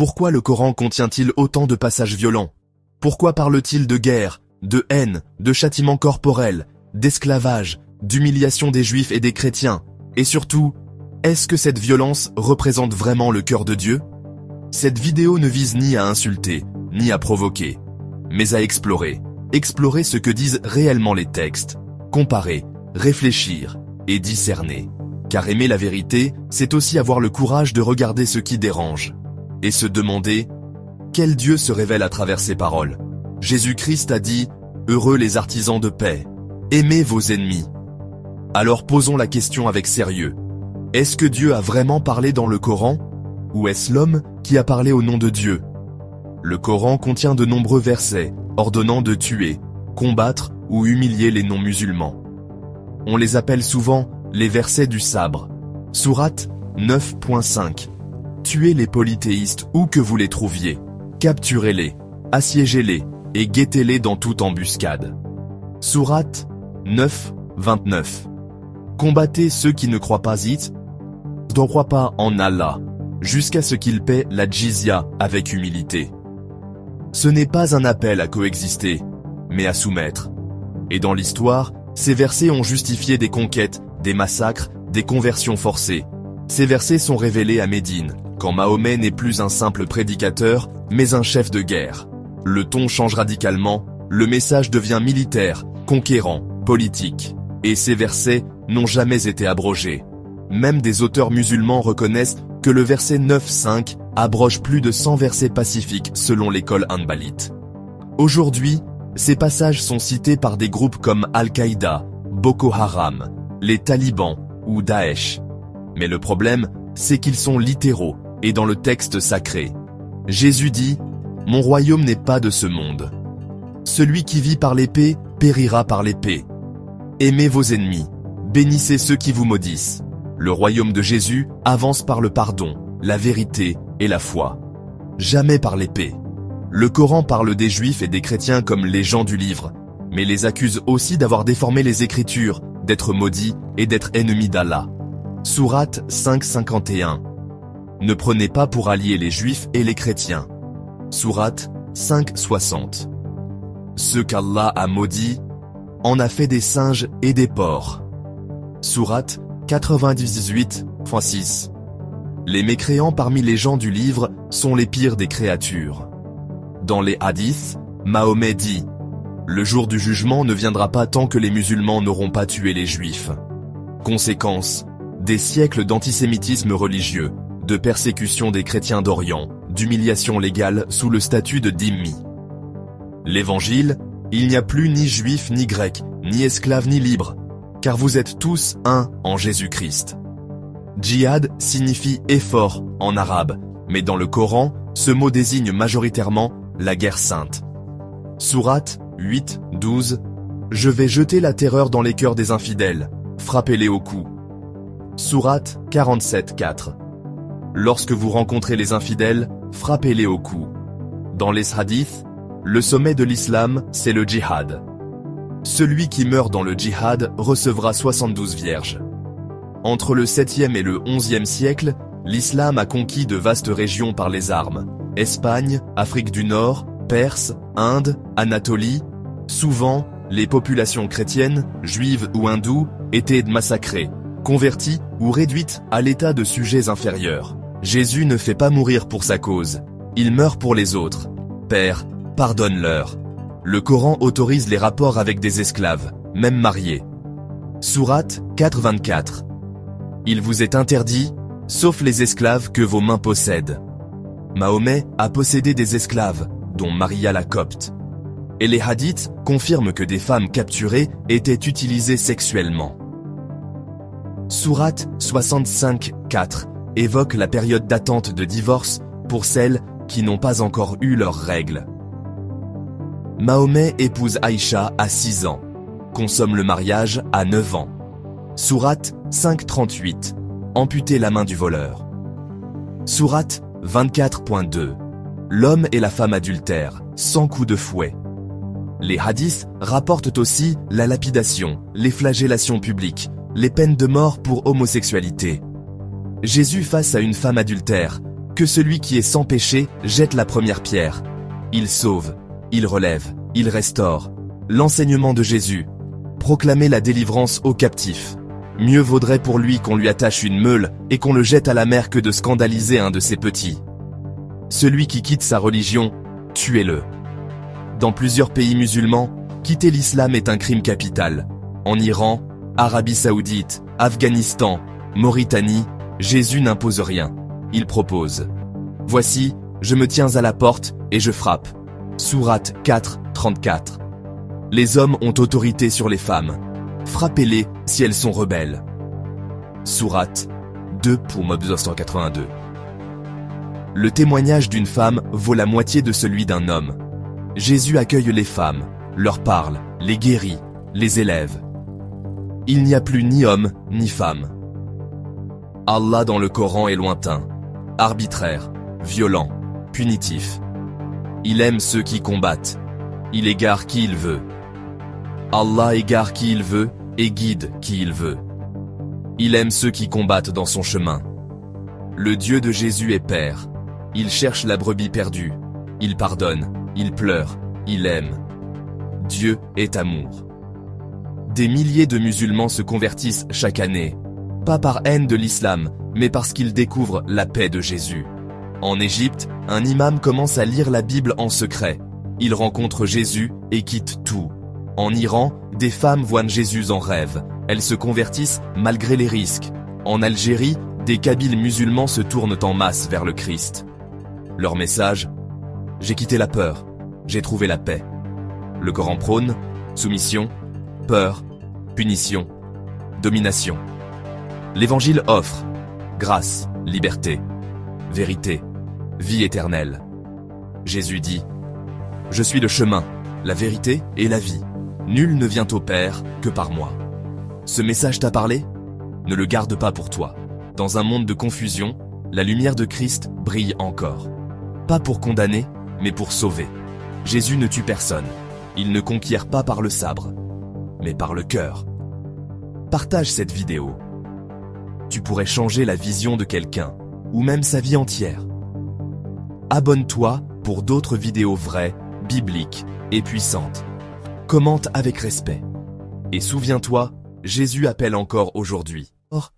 Pourquoi le Coran contient-il autant de passages violents? Pourquoi parle-t-il de guerre, de haine, de châtiment corporel, d'esclavage, d'humiliation des Juifs et des chrétiens? Et surtout, est-ce que cette violence représente vraiment le cœur de Dieu? Cette vidéo ne vise ni à insulter, ni à provoquer, mais à explorer ce que disent réellement les textes, comparer, réfléchir et discerner. Car aimer la vérité, c'est aussi avoir le courage de regarder ce qui dérange et se demander quel Dieu se révèle à travers ces paroles. Jésus-Christ a dit « Heureux les artisans de paix, aimez vos ennemis ». Alors posons la question avec sérieux. Est-ce que Dieu a vraiment parlé dans le Coran? Ou est-ce l'homme qui a parlé au nom de Dieu? Le Coran contient de nombreux versets ordonnant de tuer, combattre ou humilier les non-musulmans. On les appelle souvent les versets du sabre. Sourate 9.5. Tuez les polythéistes où que vous les trouviez. Capturez-les, assiégez-les et guettez-les dans toute embuscade. Sourate 9.29. Combattez ceux qui ne croient pas en Allah, jusqu'à ce qu'ils paient la djizya avec humilité. Ce n'est pas un appel à coexister, mais à soumettre. Et dans l'histoire, ces versets ont justifié des conquêtes, des massacres, des conversions forcées. Ces versets sont révélés à Médine, quand Mahomet n'est plus un simple prédicateur, mais un chef de guerre. Le ton change radicalement, le message devient militaire, conquérant, politique. Et ces versets n'ont jamais été abrogés. Même des auteurs musulmans reconnaissent que le verset 9.5 abroge plus de 100 versets pacifiques selon l'école hanbalite. Aujourd'hui, ces passages sont cités par des groupes comme Al-Qaïda, Boko Haram, les talibans ou Daesh. Mais le problème, c'est qu'ils sont littéraux et dans le texte sacré. Jésus dit « Mon royaume n'est pas de ce monde. Celui qui vit par l'épée périra par l'épée. Aimez vos ennemis, bénissez ceux qui vous maudissent. » Le royaume de Jésus avance par le pardon, la vérité et la foi. Jamais par l'épée. Le Coran parle des Juifs et des chrétiens comme les gens du livre, mais les accuse aussi d'avoir déformé les Écritures, d'être maudits et d'être ennemis d'Allah. Sourate 5.51. Ne prenez pas pour alliés les Juifs et les chrétiens. Sourate 5.60. Ceux qu'Allah a maudits en a fait des singes et des porcs. Sourate 98.6. Les mécréants parmi les gens du livre sont les pires des créatures. Dans les hadiths, Mahomet dit « Le jour du jugement ne viendra pas tant que les musulmans n'auront pas tué les juifs. » Conséquence, des siècles d'antisémitisme religieux, de persécution des chrétiens d'Orient, d'humiliation légale sous le statut de dhimmi. L'Évangile, il n'y a plus ni juifs ni grecs, ni esclaves ni libres, car vous êtes tous un en Jésus-Christ. Djihad signifie effort en arabe, mais dans le Coran, ce mot désigne majoritairement la guerre sainte. Sourate 8.12. Je vais jeter la terreur dans les cœurs des infidèles, frappez-les au cou. Sourate 47.4. Lorsque vous rencontrez les infidèles, frappez-les au cou. Dans les hadiths, le sommet de l'islam, c'est le djihad. Celui qui meurt dans le djihad recevra 72 vierges. Entre le 7e et le 11e siècle, l'islam a conquis de vastes régions par les armes. Espagne, Afrique du Nord, Perse, Inde, Anatolie. Souvent, les populations chrétiennes, juives ou hindoues, étaient massacrées, converties ou réduites à l'état de sujets inférieurs. Jésus ne fait pas mourir pour sa cause. Il meurt pour les autres. Père, pardonne-leur. Le Coran autorise les rapports avec des esclaves, même mariés. Sourate 4.24. Il vous est interdit, sauf les esclaves que vos mains possèdent. Mahomet a possédé des esclaves, dont Maria la Copte. Et les hadiths confirment que des femmes capturées étaient utilisées sexuellement. Sourate 65.4 évoque la période d'attente de divorce pour celles qui n'ont pas encore eu leurs règles. Mahomet épouse Aïcha à 6 ans, consomme le mariage à 9 ans. Sourate 5.38, amputer la main du voleur. Sourate 24.2, l'homme et la femme adultères, sans coup de fouet. Les hadiths rapportent aussi la lapidation, les flagellations publiques, les peines de mort pour homosexualité. Jésus face à une femme adultère, Que celui qui est sans péché jette la première pierre. Il sauve, il relève, il restaure. L'enseignement de Jésus. Proclamer la délivrance aux captifs. Mieux vaudrait pour lui qu'on lui attache une meule et qu'on le jette à la mer que de scandaliser un de ses petits. Celui qui quitte sa religion, tuez-le. Dans plusieurs pays musulmans, quitter l'islam est un crime capital. En Iran, Arabie Saoudite, Afghanistan, Mauritanie, Jésus n'impose rien. Il propose. Voici, je me tiens à la porte et je frappe. Sourate 4, 34. Les hommes ont autorité sur les femmes. Frappez-les si elles sont rebelles. Sourate 2 pour Mob 182. Le témoignage d'une femme vaut la moitié de celui d'un homme. Jésus accueille les femmes, leur parle, les guérit, les élève. Il n'y a plus ni homme ni femme. Allah dans le Coran est lointain, arbitraire, violent, punitif. Il aime ceux qui combattent. Il égare qui il veut. Allah égare qui il veut et guide qui il veut. Il aime ceux qui combattent dans son chemin. Le Dieu de Jésus est Père. Il cherche la brebis perdue. Il pardonne, il pleure, il aime. Dieu est amour. Des milliers de musulmans se convertissent chaque année. Pas par haine de l'islam, mais parce qu'ils découvrent la paix de Jésus. En Égypte, un imam commence à lire la Bible en secret. Il rencontre Jésus et quitte tout. En Iran, des femmes voient Jésus en rêve. Elles se convertissent malgré les risques. En Algérie, des Kabyles musulmans se tournent en masse vers le Christ. Leur message: j'ai quitté la peur, j'ai trouvé la paix. Le Coran prône soumission, peur, punition, domination. L'Évangile offre grâce, liberté, vérité, vie éternelle. Jésus dit: je suis le chemin, la vérité et la vie. Nul ne vient au Père que par moi. Ce message t'a parlé? Ne le garde pas pour toi. Dans un monde de confusion, la lumière de Christ brille encore. Pas pour condamner, mais pour sauver. Jésus ne tue personne. Il ne conquiert pas par le sabre, mais par le cœur. Partage cette vidéo. Tu pourrais changer la vision de quelqu'un, ou même sa vie entière. Abonne-toi pour d'autres vidéos vraies, bibliques et puissantes. Commente avec respect. Et souviens-toi, Jésus appelle encore aujourd'hui. Or,